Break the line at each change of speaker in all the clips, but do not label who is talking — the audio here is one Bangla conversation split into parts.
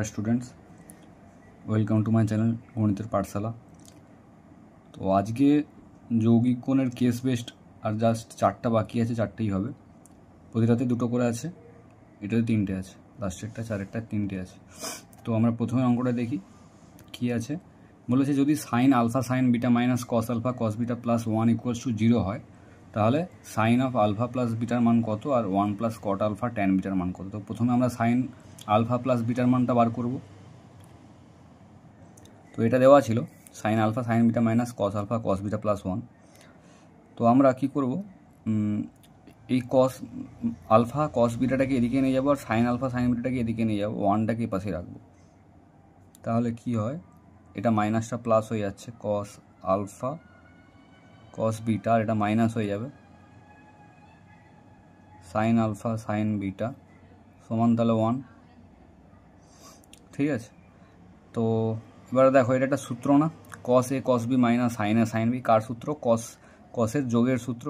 Dear students, welcome to my channel গণিতের পাঠশালা। তো আজকে যৌগিক কোণের কেস বেসড আর জাস্ট 4টা বাকি আছে, 4টেই হবে। প্রতিটাতে 2টো করে আছে, এটাতে 3টে আছে, লাস্টেরটা 4এরটা 3টে আছে। তো আমরা প্রথমে অঙ্কটা দেখি কি আছে। বলেছে যদি sine alpha sine beta minus cos alpha cos beta plus 1 = 0 হয়, তাহলে সাইন অফ আলফা প্লাস বিটার মান কত আর 1 প্লাস কট আলফা ট্যান বিটার মান কত। তো প্রথমে আমরা সাইন আলফা প্লাস বিটার মানটা বার করব। তো এটা দেওয়া ছিল sine alpha sine beta minus cos alpha cos beta plus 1। তো আমরা কি করব, এই কস আলফা কস বিটাটাকে এদিকে নিয়ে যাবো আর সাইন আলফা সাইন বিটাটাকে এদিকে নিয়ে যাবো, 1টাকে পাশে রাখবো। তাহলে কি হয়, এটা মাইনাসটা প্লাস হয়ে যাচ্ছে, কস আলফা কস বিটা, আর এটা মাইনাস হয়ে যাবে সাইন আলফা সাইন বিটা সমান তাহলে 1। ঠিক আছে, তো এবার দেখো এটা একটা সূত্র না, কস এ কস বি মাইনাস সাইন এ সাইন বি। কার সূত্র? কসের যোগের সূত্র।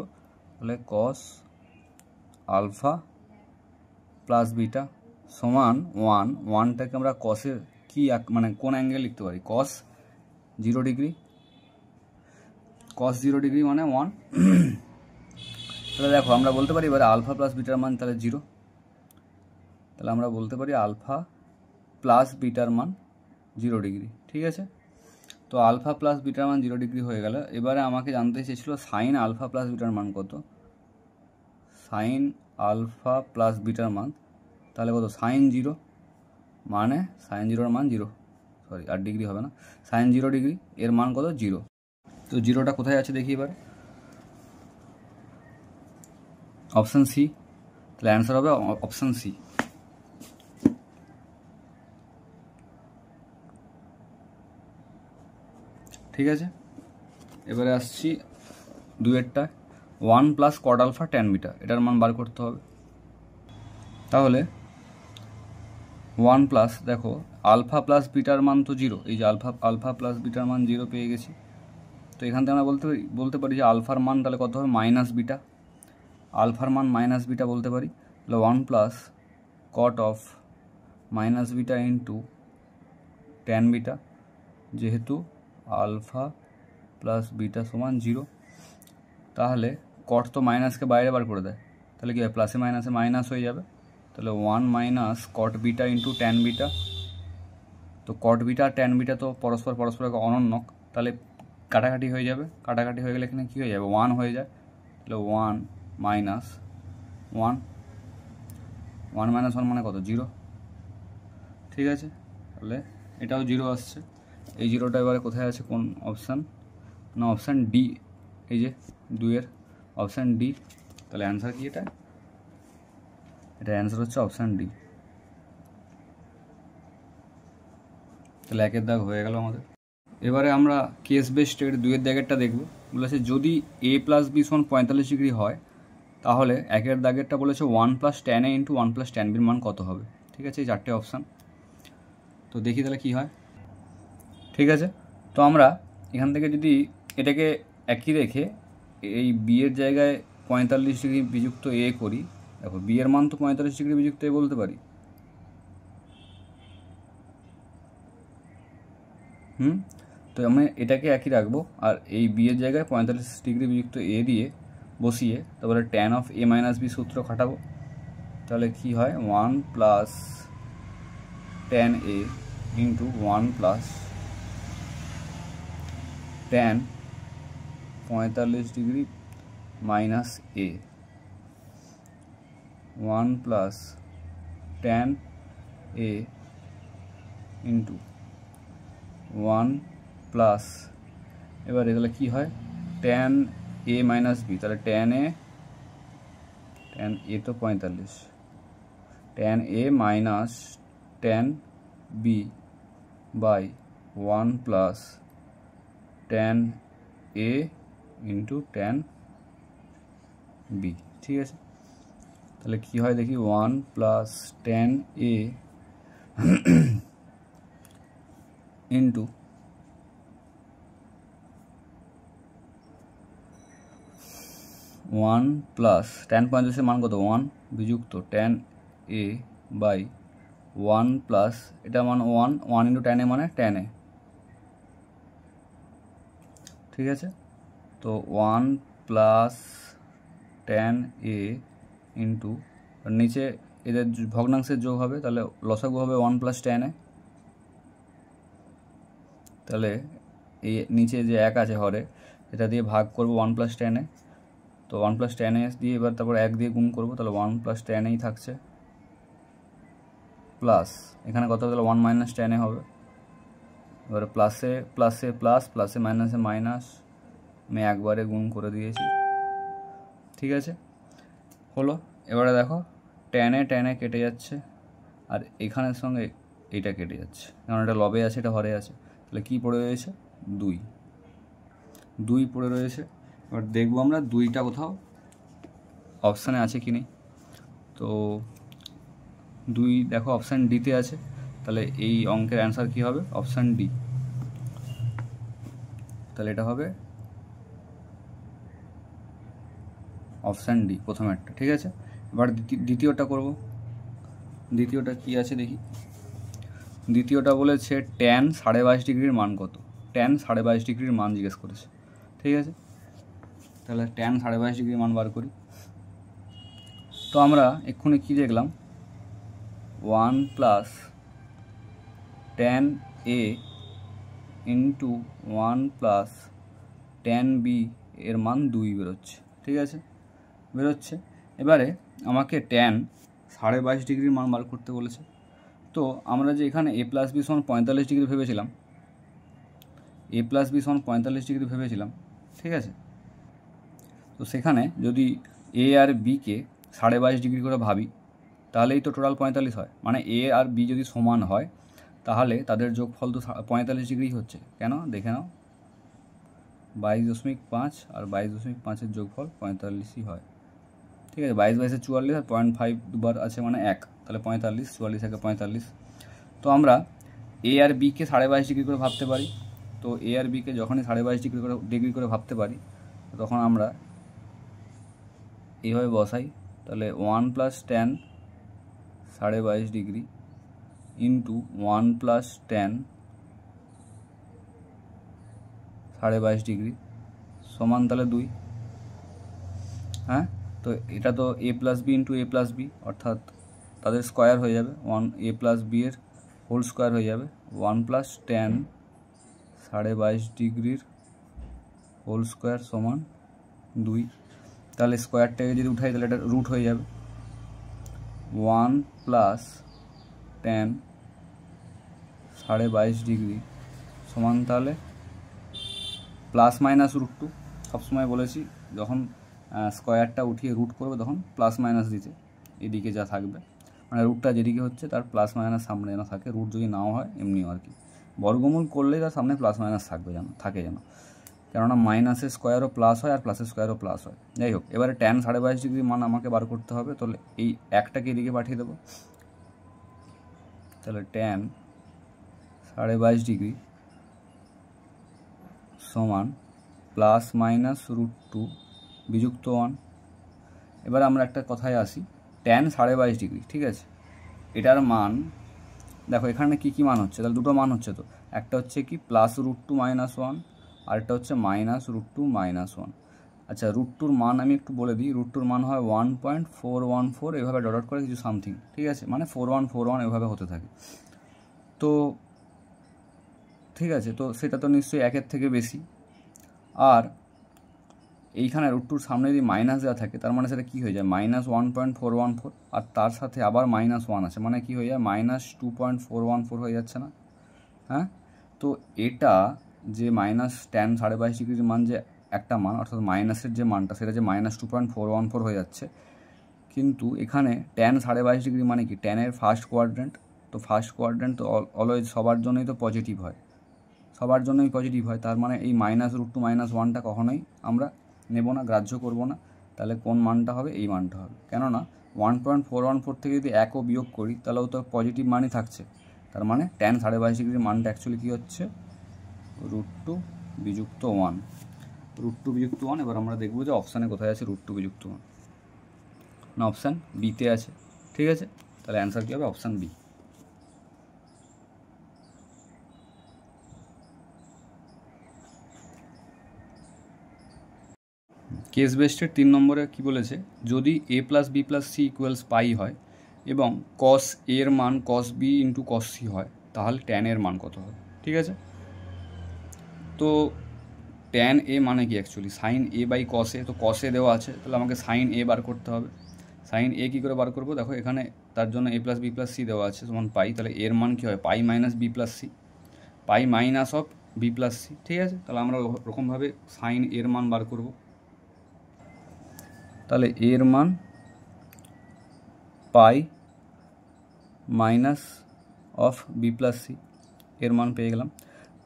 তাহলে কস আলফা প্লাস বিটা সমান 1। 1টাকে আমরা কসের কি মানে কোন অ্যাঙ্গেল লিখতে পারি? কস 0 ডিগ্রি। কস 0 ডিগ্রি মানে 1। তাহলে দেখো আমরা বলতে পারি এবারে আলফা প্লাস বিটার মান তাহলে 0। তাহলে আমরা বলতে পারি আলফা প্লাস বিটার মান 0 ডিগ্রি। ঠিক আছে, তো আলফা প্লাস বিটার মান 0 ডিগ্রি হয়ে গেল। এবারে আমাকে জানতে চেয়েছিল সাইন আলফা প্লাস বিটার মান কত। সাইন আলফা প্লাস বিটার মান তাহলে কত? সাইন 0 মানে সাইন 0-এর মান 0, সরি আর ডিগ্রি হবে না, সাইন 0 ডিগ্রি, এর মান কত? 0। তো 0টা কোথায় আছে দেখি এবার। Option C. তাহলে অ্যান্সার হবে অপশান সি। ঠিক আছে, এবারে আসছি 2এরটা, 1 plus cot alpha tan beta, এটার মান বার করতে হবে। তাহলে 1 প্লাস, দেখো আলফা প্লাস বিটার মান তো 0, এই যে আলফা প্লাস বিটার মান 0 পেয়ে গেছি। তো এখান থেকে আমরা বলতে পারি যে আলফার মান তাহলে কত হবে? Minus beta. আলফার মান মাইনাস বিটা বলতে পারি। তাহলে 1 plus caught of minus beta into tan beta, যেহেতু আলফা প্লাস বিটা সমান 0, তাহলে কট তো মাইনাসকে বাইরে বার করে দেয়, তাহলে কি হয়? প্লাসে মাইনাসে মাইনাস হয়ে যাবে। তাহলে 1 মাইনাস কট বিটা ইন্টু ট্যান বিটা। তো কট বিটা আর ট্যান বিটা তো পরস্পরের অনন্যক, তাহলে কাটাকাটি হয়ে যাবে। কাটাকাটি হয়ে গেলে এখানে কী হয়ে যাবে? 1 হয়ে যায়। তাহলে 1 মাইনাস 1, 1 মাইনাস 1 মানে কত? 0। ঠিক আছে, তাহলে এটাও 0 আসছে। এই 0টা এবারে কোথায় আছে? কোন অপশান? না, অপশান ডি, এই যে 2-এর অপশান ডি। তাহলে অ্যান্সার কি এটা? এটা অ্যান্সার হচ্ছে অপশান ডি। তাহলে 1-এর দাগ হয়ে গেল আমাদের। এবারে আমরা কেস বেসড এর 2-এর দাগেরটা দেখব। বলেছে যদি এ প্লাস বি সমান 45 ডিগ্রি হয়, তাহলে 1-এর দাগেরটা বলেছে 1 plus tan A into 1 plus tan বির মান কত হবে। ঠিক আছে, এই 4টে অপশান। তো দেখি তাহলে কী হয়। ঠিক আছে, তো আমরা এখান থেকে যদি এটাকে একই রেখে এই বি এর জায়গায় 45 ডিগ্রি বিযুক্ত এ করি, দেখো বি এর মান তো 45 ডিগ্রি বিযুক্ত এ বলতে পারি। তো আমি এটাকে একই রাখবো, আর এই বি এর জায়গায় 45 ডিগ্রি বিযুক্ত এ দিয়ে বসিয়ে তারপরে tan of A minus B সূত্র খাটাবো। তাহলে কি হয়? 1 plus tan A into 1 plus tan 45 degree minus A, 1 plus tan A into 1 plus, এবার এগুলো কী হয়? ট্যান এ মাইনাস বি, তাহলে ট্যান এ তো 45, tan A minus tan B by 1 plus tan A into tan B. ঠিক আছে, তাহলে কী হয় দেখি? 1 plus tan A into 1 plus tan 45-এর মান কত? 1 বিযুক্ত tan A by one plus এটা মান one, one into tan A মানে ট্যান এ, ঠিক আছে। তো one plus tan A into নিচে এদের ভগ্নাংশের যোগ হবে, তাহলে লসাগু হবে ওয়ান প্লাস ট্যান এ, তাহলে এই নিচে যে এক আছে হরে এটা দিয়ে ভাগ করব ওয়ান প্লাস ট্যান এ, তো ওয়ান প্লাস ট্যান এ দিয়ে এবার তারপর এক দিয়ে গুণ করবো, তাহলে ওয়ান প্লাস ট্যান এই থাকছে, প্লাস এখানে কত হবে তাহলে ওয়ান মাইনাস ট্যান এ হবে, এবারে প্লাসে প্লাসে প্লাস, প্লাসে মাইনাসে মাইনাস, আমি একবারে গুণ করে দিয়েছি, ঠিক আছে হলো। এবারে দেখো ট্যানে কেটে যাচ্ছে, আর এখানের সঙ্গে এইটা কেটে যাচ্ছে, কারণ এটা লবে আছে এটা হরে আছে, তাহলে কী পড়ে রয়েছে, দুই পড়ে রয়েছে। এবার দেখবো আমরা দুইটা কোথাও অপশানে আছে কি নেই, তো দুই দেখো অপশান ডিতে আছে, তাহলে এই অঙ্কের অ্যান্সার কী হবে, অপশান ডি, তাহলে এটা হবে অপশান ডি প্রথম একটা, ঠিক আছে। এবার দ্বিতীয়টা করব, দ্বিতীয়টা কি আছে দেখি। দ্বিতীয়টা বলেছে ট্যান 22.5 ডিগ্রির মান কত, ট্যান 22.5 ডিগ্রির মান জিজ্ঞেস করেছে, ঠিক আছে। তাহলে ট্যান 22.5 ডিগ্রির মান বার করি। তো আমরা এক্ষুনি কি দেখলাম, one plus tan A into one plus tan B এর মান 2 বেরোচ্ছে, ঠিক আছে বেরোচ্ছে। এবারে আমাকে ট্যান 22.5 ডিগ্রির মান বার করতে বলেছে, তো আমরা যে এখানে এ প্লাস বি সমান 45 ডিগ্রি ভেবেছিলাম, এ প্লাস বি সমান 45 ডিগ্রি ভেবেছিলাম, ঠিক আছে। তো সেখানে যদি এ আর বিকে 22.5 ডিগ্রি করে ভাবি, তাহলেই তো টোটাল 45 হয়, মানে এ আর বি যদি সমান হয় তাহলে তাদের যোগফল তো 45 ডিগ্রি হচ্ছে, কেন দেখে নাও, 22.5 আর 22.5-এর যোগফল 45ই হয়, ঠিক আছে। 22 44 আর 0.5 দুবার আছে মানে 1, তাহলে 45, 44 থেকে 45। তো আমরা এ আর বিকে 22.5 ডিগ্রি করে ভাবতে পারি, তো এ আর বিকে যখনই 22.5 ডিগ্রি করে ভাবতে পারি তখন আমরা এইভাবে বসাই, তাহলে one plus tan 22.5 degree into one plus tan 22.5 degree সমান তাহলে 2, হ্যাঁ। তো এটা তো এ প্লাস বি ইন্টু এ প্লাস বি, অর্থাৎ তাদের স্কোয়ার হয়ে যাবে, ওয়ান এ প্লাস বি এর হোল স্কোয়ার হয়ে যাবে, ওয়ান প্লাস ট্যান 22.5 ডিগ্রির হোল স্কোয়ার সমান 2, তাহলে স্কোয়ারটাকে যদি উঠাই তাহলে এটা রুট হয়ে যাবে, ওয়ান প্লাস ট্যান 22.5 ডিগ্রি সমান তাহলে প্লাস মাইনাস √2, সবসময় বলেছি যখন স্কোয়ারটা উঠিয়ে রুট করবে তখন প্লাস মাইনাস দিতে, এদিকে যা থাকবে মানে রুটটা যেদিকে হচ্ছে তার প্লাস মাইনাস সামনে যেন থাকে, রুট যদি নাও হয় এমনিও আর কি, বর্গমূল করলেই তার সামনে প্লাস মাইনাস থাকবে যেন থাকে যেন, কেননা মাইনাসের স্কোয়ারও প্লাস হয় আর প্লাসের স্কোয়ারও প্লাস হয়। যাই হোক, এবারে ট্যান 22.5 ডিগ্রি মান আমাকে বার করতে হবে, তাহলে এই একটাকে এদিকে পাঠিয়ে দেবো, তাহলে ট্যান 22.5 ডিগ্রি সমান প্লাস মাইনাস √2 বিযুক্ত 1। এবার আমরা একটা কথায় আসি, ট্যান 22.5 ডিগ্রি, ঠিক আছে, এটার মান দেখো এখানে কী মান হচ্ছে, তাহলে দুটো মান হচ্ছে, তো একটা হচ্ছে কি প্লাস √2 - 1, আরেকটা হচ্ছে মাইনাস √2 - 1। আচ্ছা √2-র মান আমি একটু বলে দিই, √2-র মান হয় 1.414, এভাবে ডট করে কিছু সামথিং, ঠিক আছে, মানে 4141 এভাবে হতে থাকে, তো ঠিক আছে। তো সেটা তো নিশ্চয়ই 1-এর থেকে বেশি, আর এইখানে √2-র সামনে যদি মাইনাস দেওয়া থাকে তার মানে সেটা কী হয়ে যায়, -1.414, আর তার সাথে আবার -1 আছে, মানে কী হয়ে যায় -2.414 হয়ে যাচ্ছে না, হ্যাঁ। তো এটা যে ট্যান 22.5 ডিগ্রির মান যে একটা মান, অর্থাৎ মাইনাসের যে মানটা সেটা যে -2.414 হয়ে যাচ্ছে, কিন্তু এখানে ট্যান 22.5 ডিগ্রি মানে কি, ট্যানের ফার্স্ট কোয়াড্রেন্ট, তো ফার্স্ট কোয়াড্রেন্ট তো অলওয়েজ সবার জন্যই তো পজিটিভ হয়, সবার জন্যই পজিটিভ হয়, তার মানে এই -√2 - 1টা কখনোই আমরা নেব না, গ্রাহ্য করব না, তাহলে কোন মানটা হবে, এই মানটা হবে, কেননা 1.414 থেকে যদি 1ও বিয়োগ করি তাহলেও তো পজিটিভ মানই থাকছে, তার মানে ট্যান 22.5 ডিগ্রির মানটা অ্যাকচুয়ালি কী হচ্ছে, √2 বিযুক্ত 1, √2 বিযুক্ত 1। এবার আমরা দেখব যে অপশানে কোথায় আছে √2 বিযুক্ত 1, না অপশান বিতে আছে, ঠিক আছে, তাহলে অ্যান্সার কী হবে, অপশান বি। কেস বেস্টের 3 নম্বরে কি বলেছে, যদি a plus B plus C equals pi হয় এবং কস এ এর মান cos B into cos C হয়, তাহলে ট্যান এর মান কত হবে। ঠিক আছে, তো ট্যান এ মানে কি actually sine A by cos A, তো কস এ দেওয়া আছে, তাহলে আমাকে সাইন এ বার করতে হবে। সাইন এ কী করে বার করবো, দেখো এখানে তার জন্য A plus B plus C দেওয়া আছে সমান পাই, তাহলে এর মান কী হয়, pi minus B plus C, pi minus of B plus C. ঠিক আছে, তাহলে আমরা ওরকমভাবে সাইন এর মান বার করব। তাহলে এর মান pi minus of B plus C, এর মান পেয়ে গেলাম।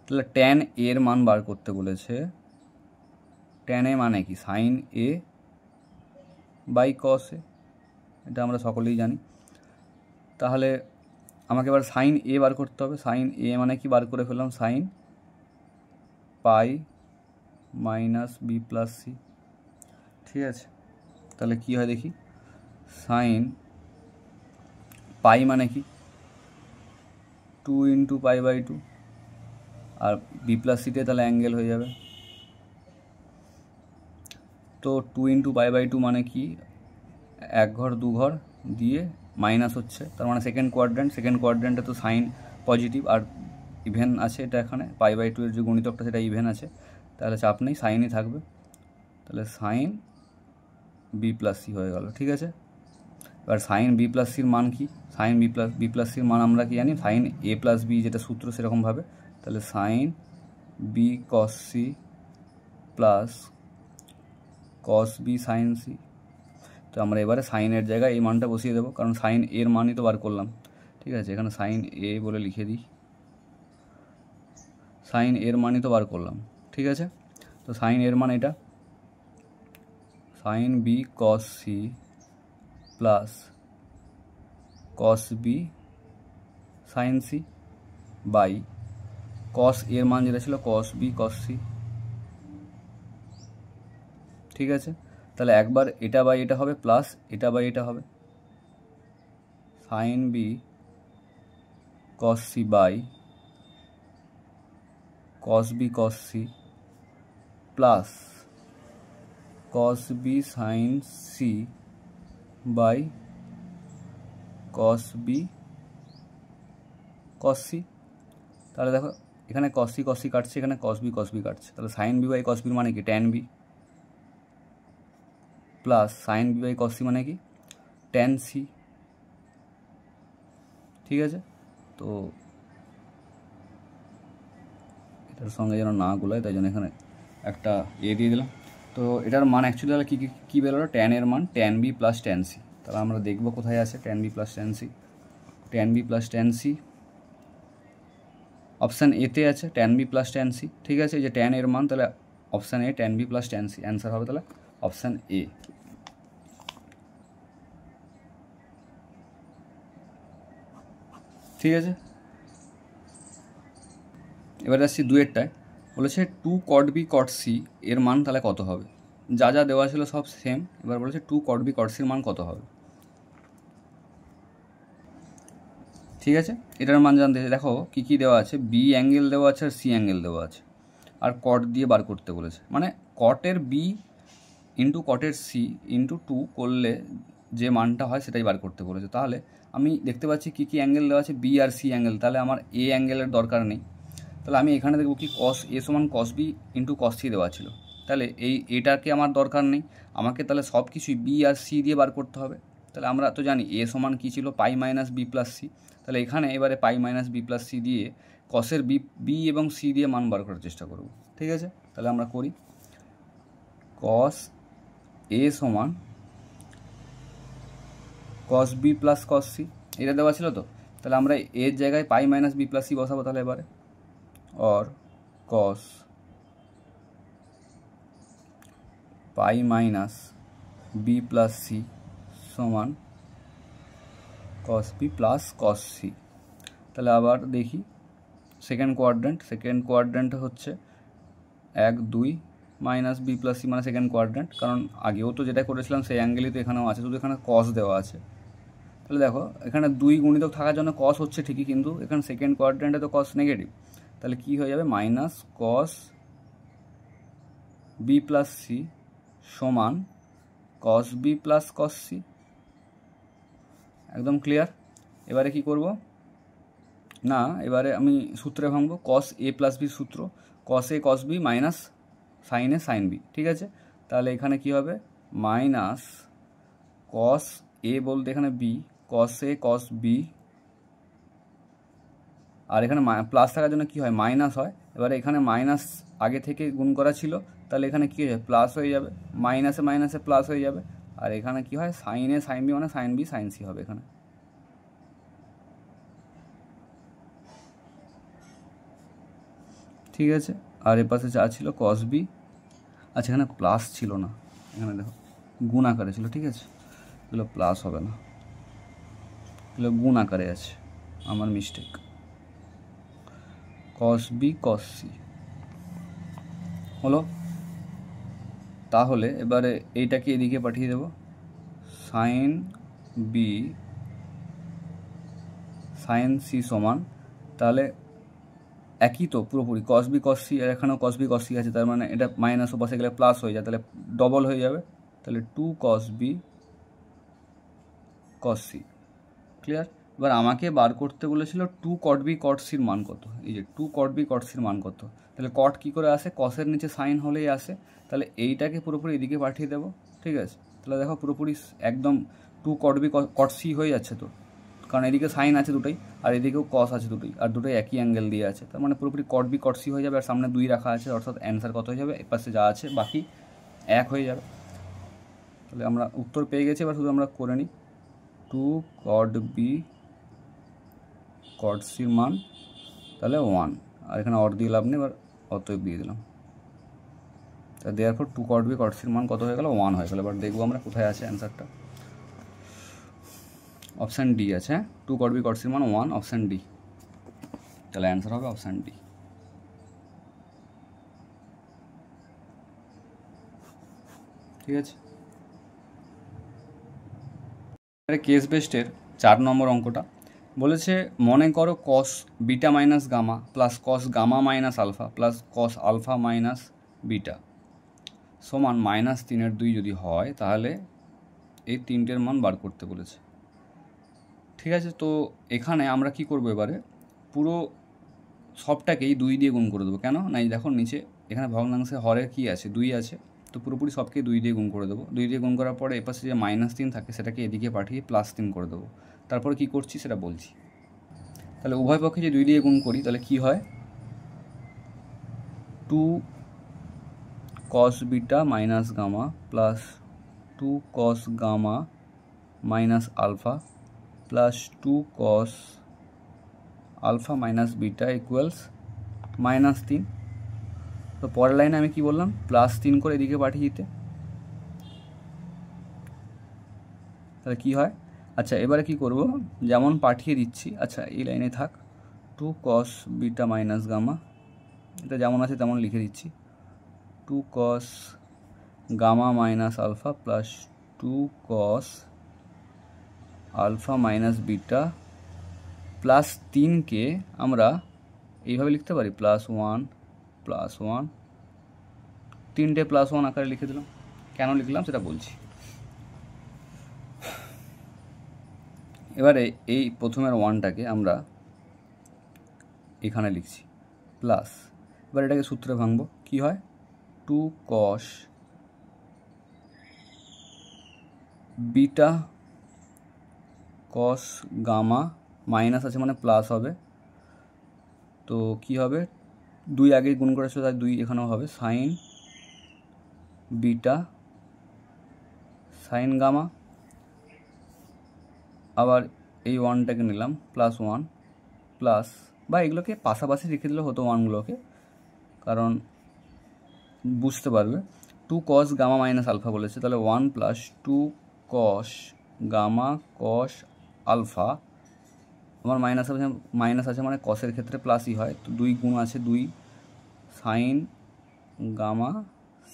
তাহলে ট্যান এর মান বার করতে বলেছে, ট্যান এ মানে কি সাইন এ বাই কস এ, এটা আমরা সকলেই জানি। তাহলে আমাকে এবার সাইন এ বার করতে হবে। সাইন এ মানে কি বার করে ফেললাম, sine pi minus B plus C. ঠিক আছে, তাহলে কি হয় দেখি, সাইন পাই মানে কি 2 ইন্টু পাই বাই 2, আর বি প্লাস সিতে তাহলে অ্যাঙ্গেল হয়ে যাবে। তো 2 ইন্টু পাই বাই 2 মানে কি, 1 ঘর 2 ঘর দিয়ে মাইনাস হচ্ছে, তার মানে সেকেন্ড কোয়াড্রেন্টে তো সাইন পজিটিভ আর ইভেন আছে, এটা এখানে পাই বাই 2 এর যে গণিতকটা সেটা ইভেন আছে, তাহলে চাপ নেই, সাইনই থাকবে। তাহলে সাইন বি প্লাস সি হয়ে গেল। ঠিক আছে, এবার সাইন বি প্লাস সির মান কি, সাইন বি প্লাস সির মান আমরা কি জানি, সাইন এ প্লাস বি যেটা সূত্র সেরকমভাবে, তাহলে sine B cos C plus cos B sine C. তো আমরা এবারে সাইনের জায়গায় এই মানটা বসিয়ে দেবো, কারণ সাইন এর মানই তো বার করলাম। ঠিক আছে, এখানে সাইন এ বলে লিখে দিই, সাইন এর মানই তো বার করলাম। ঠিক আছে, তো সাইন এর মান এটা, sine B cos C plus cos B sine C by cos এর মান যেটা ছিল কস বি কস সি। ঠিক আছে, তাহলে একবার এটা বাই এটা হবে প্লাস এটা বাই এটা হবে, sine B cos C by cos B cos C plus cos B sine C by cos B cos C. তাহলে দেখো এখানে কস সি কাটছে, এখানে কস বি কাটছে, তাহলে সাইন বি বাই কস বির মানে কি tan B, plus sine B by cos C মানে কি ট্যান সি। ঠিক আছে, তো এটার সঙ্গে যেন না গোলায় তাই জন্য এখানে একটা দিয়ে দিলাম। তো এটার মান অ্যাকচুয়ালি তাহলে কী বেরোলো, ট্যান এর মান tan B plus tan C. তাহলে আমরা দেখবো কোথায় আছে tan B plus tan C. Tan B plus tan C option এতে আছে, tan B plus tan C. ঠিক আছে, এই যে ট্যান এর মান, তাহলে option A tan B plus tan C answer হবে, তাহলে অপশান এ। ঠিক আছে, এবার আসছি দুয়েরটায়, বলেছে 2 cot b cot c এর মান তাহলে কত হবে। যা যা দেওয়া ছিল সব সেম, এবার বলেছে 2 cot b cot c এর মান কত হবে। ঠিক আছে, এটার মান জানতে দেখো কী কী দেওয়া আছে, বি অ্যাঙ্গেল দেওয়া আছে আর সি অ্যাঙ্গেল দেওয়া আছে, আর কট দিয়ে বার করতে বলেছে, মানে কটের বি ইন্টু কটের সি ইন্টু 2 করলে যে মানটা হয় সেটাই বার করতে বলেছে। তাহলে আমি দেখতে পাচ্ছি কী কী অ্যাঙ্গেল দেওয়া আছে, বি আর সি অ্যাঙ্গেল, তাহলে আমার এ অ্যাঙ্গেলের দরকার নেই। তাহলে আমি এখানে দেখব কি কস এ সমান cos B into cos C দেওয়া ছিল, তাহলে এটাকে আমার দরকার নেই, আমাকে তাহলে সব কিছুই বি আর সি দিয়ে বার করতে হবে। তাহলে আমরা তো জানি এ সমান কী ছিল, পাই মাইনাস বি প্লাস সি। তাহলে এখানে এবারে পাই মাইনাস বি প্লাস সি দিয়ে কসের বি এবং সি দিয়ে মান বার করার চেষ্টা করব। ঠিক আছে, তাহলে আমরা করি, কস এ সমান cos B plus cos C, এটা দেওয়া ছিল তো, তাহলে আমরা এর জায়গায় pi minus B plus C বসাবো। তাহলে এবারে और cos pi minus B plus C समान cos B plus cos C. তাহলে আবার দেখি সেকেন্ড কোয়াড্রেন্ট হচ্ছে 1 2 মাইনাস বি প্লাস সি মানে সেকেন্ড কোয়াড্রেন্ট, কারণ আগেও তো যেটা করেছিলাম সেই অ্যাঙ্গেলই তো এখানেও আছে, শুধু এখানে কস দেওয়া আছে। তাহলে দেখো এখানে 2 গুণিতক থাকার জন্য কস হচ্ছে ঠিকই, কিন্তু এখানে সেকেন্ড কোয়াড্রেন্টে তো কস নেগেটিভ, তাহলে কী হয়ে যাবে, minus cos B plus C সমান cos B plus cos C. একদম ক্লিয়ার। এবারে কি করব না, এবারে আমি সূত্রে ভাঙবো। কস এ প্লাস বি সূত্র, কস এ কস বি মাইনাস সাইন এ সাইন বি। ঠিক আছে, তাহলে এখানে কি হবে, মাইনাস কস এ বলতে এখানে বি, কস এ কস বি, আর এখানে প্লাস থাকার জন্য কি হয়, মাইনাস হয়। এবারে এখানে মাইনাস আগে থেকে গুণ করা ছিল, তাহলে এখানে কি হয়ে যাবে, প্লাস হয়ে যাবে, মাইনাসে মাইনাসে প্লাস হয়ে যাবে। আর এখানে কি হয়, সাইন এ সাইন বি মানে সাইন বি সাইন সি হবে এখানে। ঠিক আছে, আর এর পাশে যা ছিল কস বি, আচ্ছা এখানে প্লাস ছিল না, এখানে দেখো গুণ আকারে ছিল। ঠিক আছে, এগুলো প্লাস হবে না, এগুলো গুণ আকারে আছে, আমার mistake. Cos B cos C হলো। তাহলে এবারে এইটাকে এদিকে পাঠিয়ে দেব, সাইন বি সাইন সি সমান, তাহলে একই তো পুরোপুরি, কস বি কস সি, আর এখানেও কস বি কস সি আছে, তার মানে এটা মাইনাস ও পাশে গেলে প্লাস হয়ে যায়, তাহলে ডবল হয়ে যাবে, তাহলে 2 cos B cos C. Clear. এবার আমাকে বার করতে বলেছিল 2 কট বি কট সির মান কত। এই যে 2 কট বি কট সির মান কত, তাহলে কট কী করে আসে, কসের নিচে সাইন হলেই আসে, তাহলে এইটাকে পুরোপুরি এদিকে পাঠিয়ে দেবো। ঠিক আছে, তাহলে দেখো পুরোপুরি একদম 2 কট বি কট সি হয়ে যাচ্ছে তো, কারণ এদিকে সাইন আছে দুটোই, আর এদিকেও কস আছে দুটোই, আর দুটোই একই অ্যাঙ্গেল দিয়ে আছে, তার মানে পুরোপুরি কট বি কট সি হয়ে যাবে। আর সামনে 2 রাখা আছে, অর্থাৎ অ্যান্সার কত হয়ে যাবে, এর পাশে যা আছে বাকি 1 হয়ে যাবে। তাহলে আমরা উত্তর পেয়ে গেছি। এবার শুধু আমরা করে নিই, 2 কট বি কট সির মান তাহলে 1, আর এখানে অর দিয়ে লাভ নেই, এবার অতএব দিয়ে দিলাম। তা দেওয়ার পর 2 কট বি কট সির মান কত হয়ে গেল, 1 হয়ে গেল। এবার দেখবো আমরা কোথায় আছে অ্যান্সারটা। অপশান ডি আছে, হ্যাঁ, 2 কট বি কট সির মান 1, অপশান ডি। তাহলে অ্যান্সার হবে অপশান ডি। ঠিক আছে, কেস বেস্টের 4 নম্বর অঙ্কটা বলেছে, মনে করো cos beta minus gamma plus cos gamma minus alpha plus cos alpha minus beta সমান -3/2 যদি হয়, তাহলে এই তিনটের মান বার করতে বলেছে। ঠিক আছে, তো এখানে আমরা কি করব, এবারে পুরো সবটাকেই 2 দিয়ে গুণ করে দেবো। কেন না, এই দেখো নিচে এখানে ভগ্নাংশে হরে কি আছে, 2 আছে, তো পুরোপুরি সবকে 2 দিয়ে গুণ করে দেবো। 2 দিয়ে গুণ করার পরে এপাশে যে -3 থাকে সেটাকে এদিকে পাঠিয়ে +3 করে দেবো। তারপরে কি করছি সেটা বলছি। তাহলে উভয় পক্ষে যে 2 দিয়ে গুণ করি, তাহলে কি হয়, 2 cos beta minus gamma plus 2 cos gamma minus alpha plus 2 cos alpha minus beta equals -3। তো পরের লাইনে আমি কি বললাম, +3 করে এদিকে পাঠিয়ে দিতে। তাহলে কি হয়, আচ্ছা এবারে কি করব, যেমন পাঠিয়ে দিচ্ছি, আচ্ছা এই লাইনে থাক, 2 cos বিটা মাইনাস গামা, এটা যেমন আছে তেমন লিখে দিচ্ছি, 2 cos gamma minus alpha plus 2 cos alpha minus beta +3কে আমরা এইভাবে লিখতে পারি, +1 +1, তিনটে +1 আকারে লিখে দিলাম। কেন লিখলাম সেটা বলছি। এবারে এই প্রথমের 1টাকে আমরা এখানে লিখছি প্লাস, এবার এটাকে সূত্রে ভাঙবো, কি হয়, 2 cos beta cos gamma minus আছে মানে প্লাস হবে, তো কি হবে, 2 আগেই গুণ করেছিল তাই 2 এখানেও হবে, সাইন বিটা সাইন গামা, আবার এই 1টাকে নিলাম +1 প্লাস, বা এগুলোকে পাশাপাশি রেখে দিলে হতো 1গুলোকে, কারণ বুঝতে পারবে। 2 cos গামা মাইনাস আলফা বলেছে, তাহলে 1 plus 2 cos gamma cos alpha, আমার মাইনাস আছে মানে কসের ক্ষেত্রে প্লাসই হয়, তো 2 গুণ আছে 2 sine gamma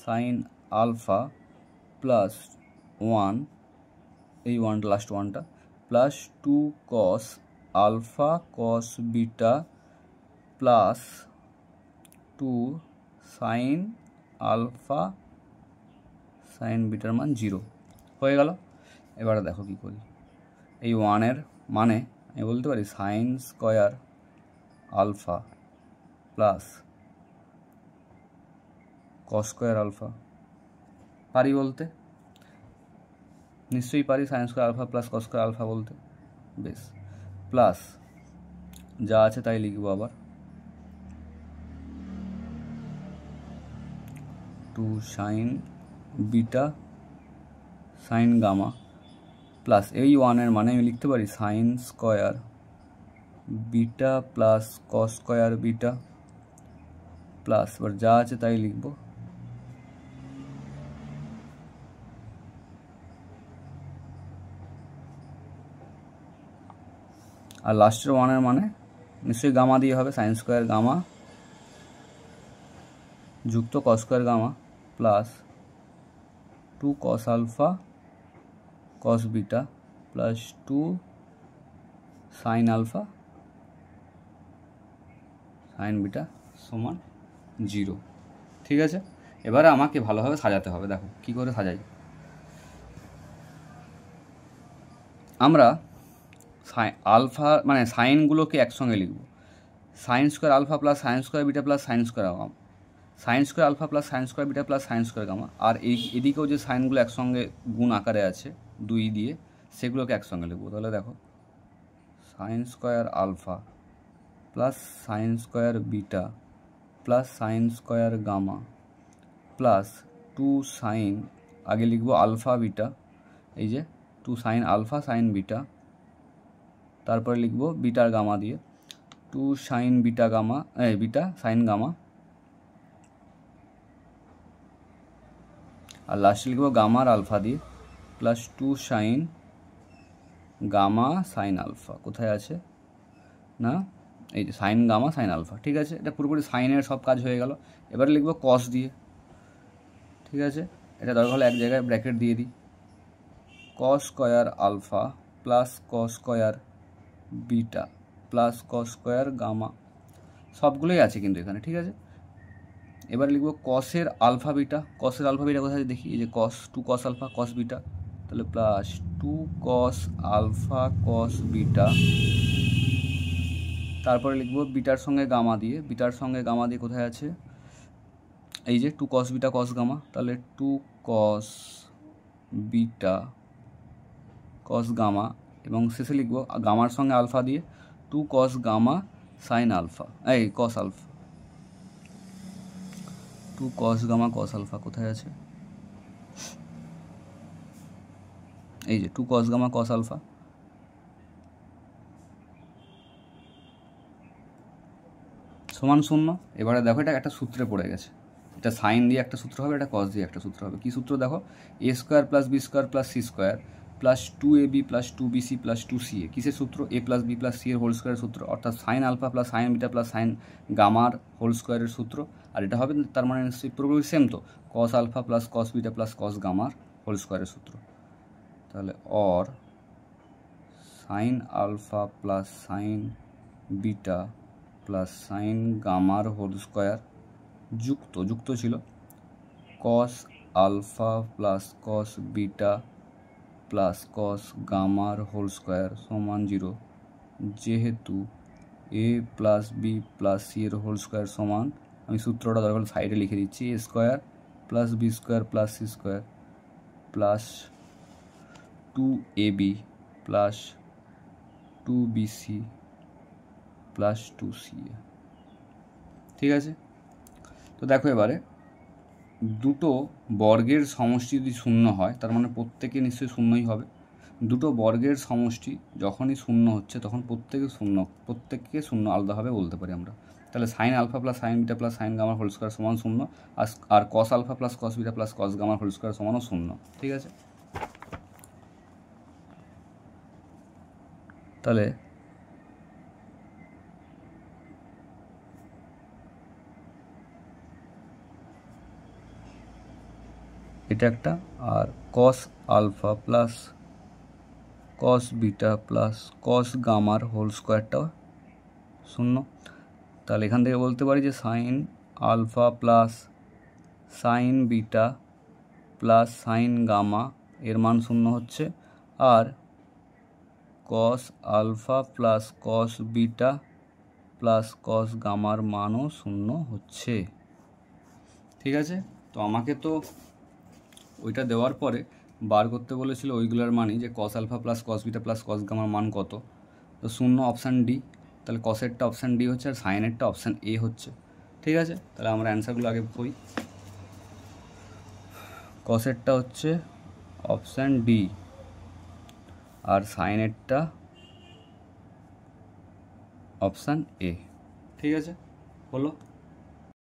sine alpha plus 1, এই 1 লাস্ট 1টা plus 2 cos alpha cos beta plus 2 sine alpha sine বিটার মান 0 হয়ে গেল। এবারে দেখো কী করি, এই 1-এর মানে আমি বলতে পারি sine square alpha plus cos square alpha, পারি বলতে? নিশ্চয়ই পারি sine square alpha plus cos square alpha বলতে। বেশ, প্লাস যা আছে তাই লিখবো আবার, 2 sine beta sine gamma plus এই 1-এর মানে আমি লিখতে পারি sine square beta plus cos square beta plus এবার যা আছে তাই লিখবো, আর লাস্টের 1-এর মানে নিশ্চয়ই গামা দিয়ে হবে, সাইন স্কোয়ার গামা যুক্ত cos square gamma plus 2 cos alpha cos beta plus 2 sine alpha sine beta সমান 0। ঠিক আছে, এবারে আমাকে ভালোভাবে সাজাতে হবে। দেখো কি করে সাজাই। আমরা আলফা মানে সাইনগুলোকে একসঙ্গে লিখব, sine square alpha plus sine square beta plus sine square gamma, sine square alpha plus sine square beta plus sine square gamma. আর এদিকেও যে সাইনগুলো একসঙ্গে গুণ আকারে আছে 2 দিয়ে, সেগুলোকে একসঙ্গে লিখবো। তাহলে দেখো sine square alpha plus sine square beta plus sine square gamma plus 2 sine, আগে লিখবো আলফা বিটা, এই যে 2 সাইন আলফা সাইন বিটা, তারপরে লিখবো বিটার গামা দিয়ে 2 sine beta gamma beta sine gamma, আর লাস্টে লিখবো গামার আলফা দিয়ে plus 2 sine gamma sine alpha. কোথায় আছে না, এই যে সাইন গামা সাইন আলফা। ঠিক আছে, এটা পুরোপুরি সাইনের সব কাজ হয়ে গেল। এবারে লিখবো কস দিয়ে। ঠিক আছে, এটা দরকার হলে এক জায়গায় ব্র্যাকেট দিয়ে দিই, cos square alpha plus cos square beta plus cos square gamma, সবগুলোই আছে কিন্তু এখানে। ঠিক আছে, এবার লিখবো কসের আলফা বিটা। কসের আলফা বিটা কোথায় দেখি, এই যে cos 2 cos alpha cos beta, তাহলে plus 2 cos alpha cos beta, তারপরে লিখবো বিটার সঙ্গে গামা দিয়ে, বিটার সঙ্গে গামা দিয়ে কোথায় আছে, এই যে 2 কস বিটা কস গামা, তাহলে 2 কস বিটা কস গামা, এবং শেষে লিখবো গামার সঙ্গে আলফা দিয়ে 2 কস গামা সাইন আলফা, এই cos alpha, 2 cos gamma cos alpha কোথায় আছে, এই যে 2 কস গামা কস আলফা। সমান 0। এবারে দেখো এটা একটা সূত্রে পড়ে গেছে, এটা সাইন দিয়ে একটা সূত্র হবে, এটা কস দিয়ে একটা সূত্র হবে। কী সূত্র দেখো, A square plus B square plus C square plus 2ab plus 2bc plus 2ca। কিসের সূত্র, A plus B plus C এর হোল স্কোয়ারের সূত্র, অর্থাৎ sine alpha plus sine beta plus sine গামার হোল স্কোয়ারের সূত্র। আর এটা হবে তার মানে নিশ্চয়ই পুরোপুরি সেম, তো cos alpha plus cos beta plus cos গামার হোল স্কোয়ারের সূত্র। তাহলে অর sine alpha plus sine beta plus sine গামার হোল স্কোয়ার যুক্ত ছিল cos alpha plus cos beta plus cos গামার হোল স্কোয়ার সমান 0, যেহেতু A plus B plus C এর হোল স্কোয়ার সমান, আমি সূত্রটা দরকার সাইডে লিখে দিচ্ছি, A square plus B square plus C square plus 2ab plus 2bc plus 2ca। ঠিক আছে, তো দেখো এবারে দুটো বর্গের সমষ্টি যদি শূন্য হয়, তার মানে প্রত্যেকে নিশ্চয়ই শূন্যই হবে। দুটো বর্গের সমষ্টি যখনই শূন্য হচ্ছে তখন প্রত্যেককে শূন্য আলাদাভাবে বলতে পারি আমরা। তাহলে sine alpha plus sine beta plus sine গামার হোল স্কোয়ার সমান 0, আর cos alpha plus cos beta plus cos গামার হোল স্কোয়ার সমানও 0। ঠিক আছে, তাহলে এটা একটা, আর cos alpha plus cos beta plus cos গামার হোল স্কোয়ারটা 0। তাহলে এখান থেকে বলতে পারি যে sine alpha plus sine beta plus sine gamma এর মান 0 হচ্ছে, আর cos alpha plus cos beta plus cos গামার মানও 0 হচ্ছে। ঠিক আছে, তো আমাকে তো ওইটা দেওয়ার পরে বার করতে বলেছিল ওইগুলোর মানই, যে cos alpha plus cos beta plus cos গামার মান কত। তো 0 অপশান ডি, তাহলে কসেরটা অপশান ডি হচ্ছে, আর সাইনেরটা অপশান এ হচ্ছে। ঠিক আছে, তাহলে আমরা অ্যান্সারগুলো আগে বই। কসেরটা হচ্ছে অপশান ডি, আর সাইনেরটা অপশান এ। ঠিক আছে, হলো।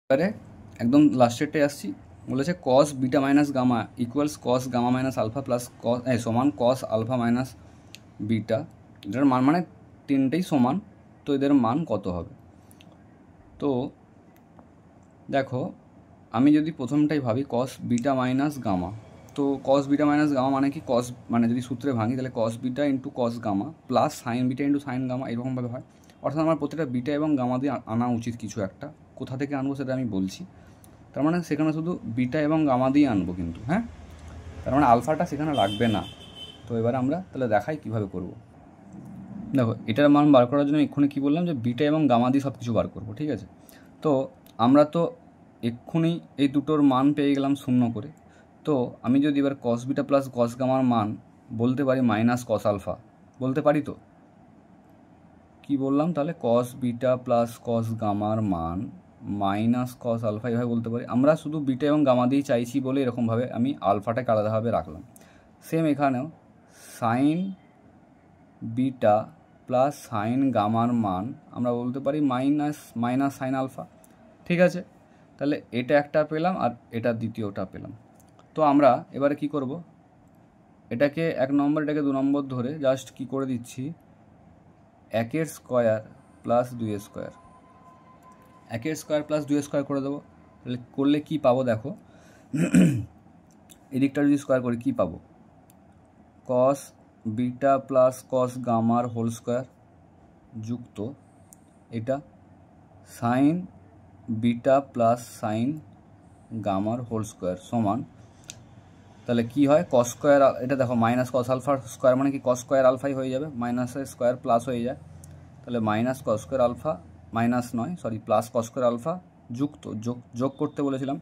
এবারে একদম লাস্টেরটাই আসছি, বলেছে cos beta minus gamma equals cos gamma minus alpha plus cos সমান কস আলফা মাইনাস বিটা, এটার মান মানে তিনটেই সমান, তো এদের মান কত হবে। তো দেখো, আমি যদি প্রথমটাই ভাবি কস বিটা মাইনাস গামা, তো কস বিটা মাইনাস গামা মানে কি, কস মানে যদি সূত্রে ভাঙি তাহলে cos beta into cos gamma plus sine beta into sine gamma, এরকমভাবে হয়। অর্থাৎ আমার প্রত্যেকটা বিটা এবং গামা দিয়ে আনা উচিত কিছু একটা, কোথা থেকে আনবো সেটা আমি বলছি। তার মানে সেখানে শুধু বিটা এবং গামা দিয়ে আনবো কিন্তু, হ্যাঁ, তার মানে আলফাটা সেখানে লাগবে না। তো এবার আমরা তাহলে দেখাই কীভাবে করব। দেখো, এটার মান বার করার জন্য এক্ষুনি কী বললাম, যে বিটা এবং গামা দিয়ে সব কিছু বার করবো। ঠিক আছে, তো আমরা তো এক্ষুনি এই দুটোর মান পেয়ে গেলাম 0 করে। তো আমি যদি এবার কস বিটা প্লাস কস গামার মান বলতে পারি মাইনাস কস আলফা, বলতে পারি তো কি বললাম, তাহলে কস বিটা প্লাস কস গামার মান মাইনাস কস আলফা, এভাবে বলতে পারি। আমরা শুধু বিটা এবং গামা দিয়ে চাইছি বলে এরকমভাবে আমি আলফাটাকে আলাদাভাবে রাখলাম। সেম এখানেও সাইন বিটা প্লাস সাইন গামার মান আমরা বলতে পারি মাইনাস সাইন আলফা। ঠিক আছে, তাহলে এটা একটা পেলাম আর এটা দ্বিতীয়টা পেলাম। তো আমরা এবারে কি করব, এটাকে 1 নম্বর এটাকে 2 নম্বর ধরে জাস্ট কি করে দিচ্ছি, 1 square plus 2 square, 1 square plus 2 square করে দেবো। তাহলে করলে কি পাবো দেখো, এদিকটা যদি স্কোয়ার করি কি পাবো, কস বিটা প্লাস কস গামার হোল স্কোয়ার যুক্ত এটা সাইন বিটা প্লাস সাইন গামার হোল স্কোয়ার সমান, তাহলে কি হয় কস স্কোয়ার, এটা দেখো মাইনাস কস আলফার স্কোয়ার মানে কি কস স্কোয়ার আলফাই হয়ে যাবে, মাইনাসের স্কোয়ার প্লাস হয়ে যায়, তাহলে minus cos square alpha, minus নয় sorry plus cos square alpha যুক্ত যোগ করতে বলেছিলাম,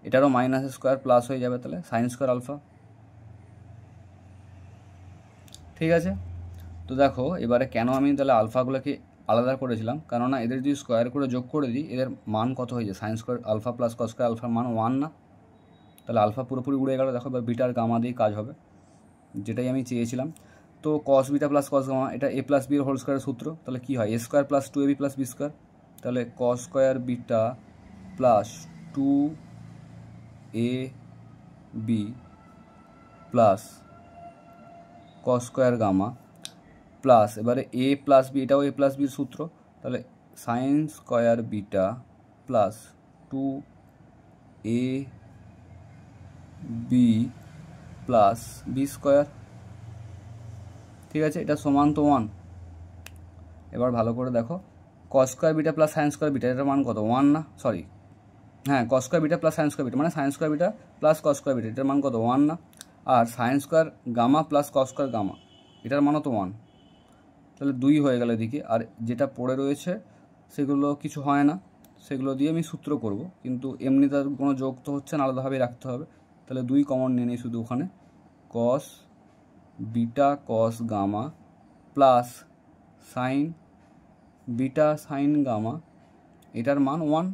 এটারও মাইনাস স্কোয়ার প্লাস হয়ে যাবে, তাহলে সাইন স্কোয়ার আলফা। ঠিক আছে, তো দেখো এবারে কেন আমি তাহলে আলফাগুলোকে আলাদা করেছিলাম, কেননা এদের যদি স্কোয়ার করে যোগ করে দিই এদের মান কত হয়ে যায়, sine square alpha plus cos square আলফার মান 1 না, তাহলে আলফা পুরোপুরি উড়ে গেল। দেখো এবার বিটার গামা দিয়ে কাজ হবে, যেটাই আমি চেয়েছিলাম। তো cos beta plus cos gamma এটা এ প্লাস বি এর হোল স্কোয়ারের সূত্র, তাহলে কী হয় A square plus 2ab plus B square, তাহলে cos square beta plus 2ab plus cos square gamma plus এবারে এ প্লাস বি, এটাও এ প্লাস বির সূত্র, তাহলে sine square beta plus 2ab plus B square. ঠিক আছে, এটা সমান তো 1। এবার ভালো করে দেখো, cos square beta plus sine square beta এটার মান কত 1 না, সরি হ্যাঁ cos square beta plus sine square beta মানে sine square beta plus cos square beta এটার মান কত 1 না, আর sine square gamma plus cos square gamma এটার মানও তো 1, তাহলে 2 হয়ে গেল এদিকে। আর যেটা পড়ে রয়েছে সেগুলো কিছু হয় না, সেগুলো দিয়ে আমি সূত্র করব, কিন্তু এমনি তার কোনো যোগ তো হচ্ছে না, আলাদাভাবে রাখতে হবে। তাহলে 2 কমন নিয়ে নিই শুধু ওখানে, cos beta cos gamma plus sine beta sine gamma এটার মান 1,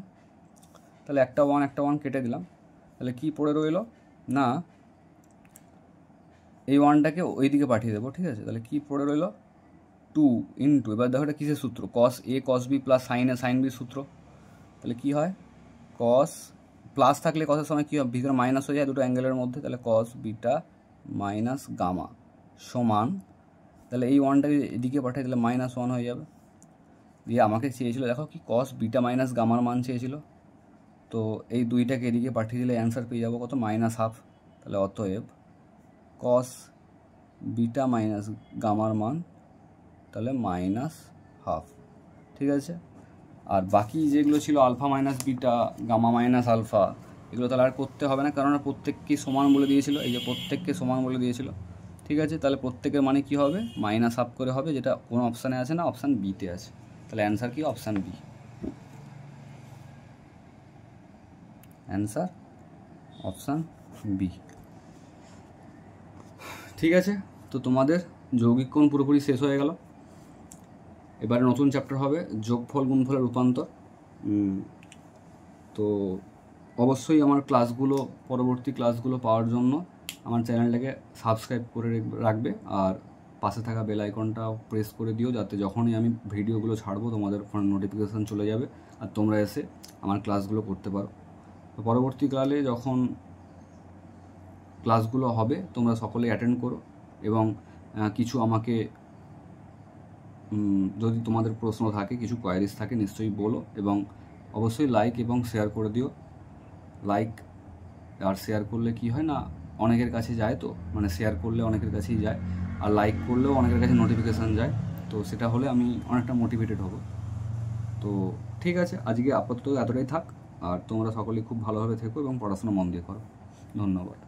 তাহলে একটা 1 কেটে দিলাম, তাহলে কি পড়ে রইল না এই 1টাকে ওই দিকে পাঠিয়ে দেবো। ঠিক আছে, তাহলে কি পড়ে রইল 2 ইন্টু, এবার দেখো এটা কিসের সূত্র, কস এ কস বি প্লাস সাইন বির সূত্র, তাহলে কি হয় কস প্লাস থাকলে কসের সময় কী হয় ভিতরে মাইনাস হয়ে যায় দুটো অ্যাঙ্গেলের মধ্যে, তাহলে কস বিটা মাইনাস গামা সমান, তাহলে এই 1টাকে এদিকে পাঠিয়ে দিলে -1 হয়ে যাবে। দিয়ে আমাকে চেয়েছিল দেখো কি কস বিটা মাইনাস গামার মান চেয়েছিল, তো এই 2টাকে এদিকে পাঠিয়ে দিলে অ্যান্সার পেয়ে যাবো কত -1/2, তাহলে অতএব কস বিটা মাইনাস গামার মান তাহলে -1/2। ঠিক আছে, আর বাকি যেগুলো ছিল alpha minus beta gamma minus alpha এগুলো তাহলে আর করতে হবে না, কারণ প্রত্যেককেই সমান বলে দিয়েছিল, এই যে প্রত্যেককে সমান বলে দিয়েছিল। ঠিক আছে, তাহলে প্রত্যেকের মানে কি হবে, মাইনাস হাফ করে হবে, যেটা কোনো অপশানে আছে না, অপশান বিতে আছে। তাহলে অ্যান্সার কি, option B. Answer option B. ঠিক আছে, তো তোমাদের যৌগিক কোণ পুরোপুরি শেষ হয়ে গেল। এবারে নতুন চ্যাপ্টার হবে যোগফল গুণফলের রূপান্তর। তো অবশ্যই আমার ক্লাসগুলো, পরবর্তী ক্লাসগুলো পাওয়ার জন্য আমার চ্যানেলটাকে সাবস্ক্রাইব করে রাখবে, আর পাশে থাকা বেল আইকনটাও প্রেস করে দিও, যাতে যখনই আমি ভিডিওগুলো ছাড়বো তোমাদের ফোনে নোটিফিকেশান চলে যাবে আর তোমরা এসে আমার ক্লাসগুলো করতে পারো। তো পরবর্তীকালে যখন ক্লাসগুলো হবে তোমরা সকলেই অ্যাটেন্ড করো, এবং কিছু আমাকে যদি তোমাদের প্রশ্ন থাকে, কিছু কোয়ারিজ থাকে, নিশ্চয়ই বলো, এবং অবশ্যই লাইক এবং শেয়ার করে দিও। লাইক আর শেয়ার করলে কি হয় না, অনেকের কাছে যায়, তো মানে শেয়ার করলে অনেকের কাছেই যায়, আর লাইক করলেও অনেকের কাছে নোটিফিকেশান যায়, তো সেটা হলে আমি অনেকটা মোটিভেটেড হব। তো ঠিক আছে, আজকে আপাতত এতটাই থাক, আর তোমরা সকলেই খুব ভালোভাবে থেকো এবং পড়াশোনা মন দিয়ে করো। ধন্যবাদ।